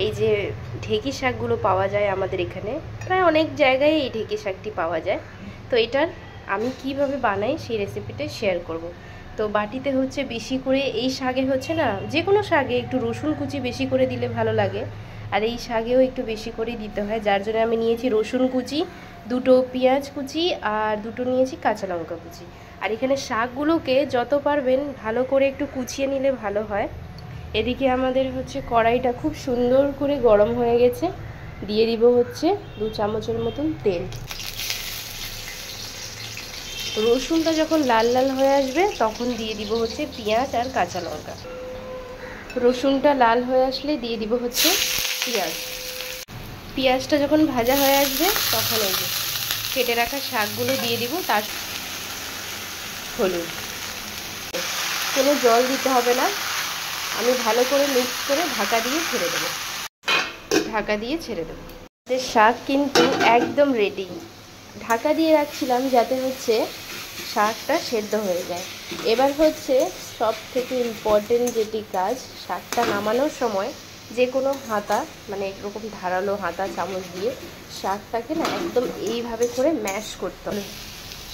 এই যে ঢেঁকি শাকগুলো পাওয়া যায় আমাদের এখানে, প্রায় অনেক জায়গায় এই ঢেঁকি শাকটি পাওয়া যায়। তো এটার আমি কিভাবে বানাই সেই রেসিপিটা শেয়ার করব। তো বাটিতে হচ্ছে বেশি করে, এই শাকে হচ্ছে না, যে কোনো শাকে একটু রসুন কুচি বেশি করে দিলে ভালো লাগে, আর এই শাকেও একটু বেশি করে দিতে হয়। যার জন্য আমি নিয়েছি রসুন কুচি, দুটো পেঁয়াজ কুচি, আর দুটো নিয়েছি কাঁচা লঙ্কা কুচি। আর এখানে শাকগুলোকে যত পারবেন ভালো করে একটু কুচিয়ে নিলে ভালো হয়। এদিকে আমাদের হচ্ছে কড়াইটা খুব সুন্দর করে গরম হয়ে গেছে। দিয়ে দিব হচ্ছে 2 চামচের মতন তেল। রসুনটা যখন লাল লাল হয়ে আসবে তখন দিয়ে দিব হচ্ছে পেঁয়াজ আর কাঁচা লঙ্কা। রসুনটা লাল হয়ে আসলে দিয়ে দিব হচ্ছে পেঁয়াজ। পেঁয়াজটা যখন ভাজা হয়ে আসবে তখন এই যে কেটে রাখা শাকগুলো দিয়ে দিব, তার হলুদ। কোনো জল দিতে হবে না, আমি ভালো করে মিক্স করে ঢাকা দিয়ে ছেড়ে দেবো। ঢাকা দিয়ে ছেড়ে দেবো। শাক কিন্তু একদম রেডি। ঢাকা দিয়ে রাখছিলাম যাতে হচ্ছে শাকটা সেদ্ধ হয়ে যায়। এবার হচ্ছে সব থেকে ইম্পর্টেন্ট যেটি কাজ, শাকটা নামানোর সময় যে কোনো হাতা, মানে এরকম ধারালো হাতা চামচ দিয়ে শাকটাকে না একদম এইভাবে করে ম্যাশ করতে হবে।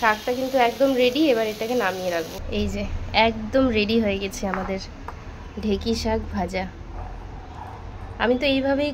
শাকটা কিন্তু একদম রেডি। এবার এটাকে নামিয়ে রাখবো। এই যে একদম রেডি হয়ে গেছে আমাদের ঢেঁকি শাক ভাজা। আমি তো এইভাবেই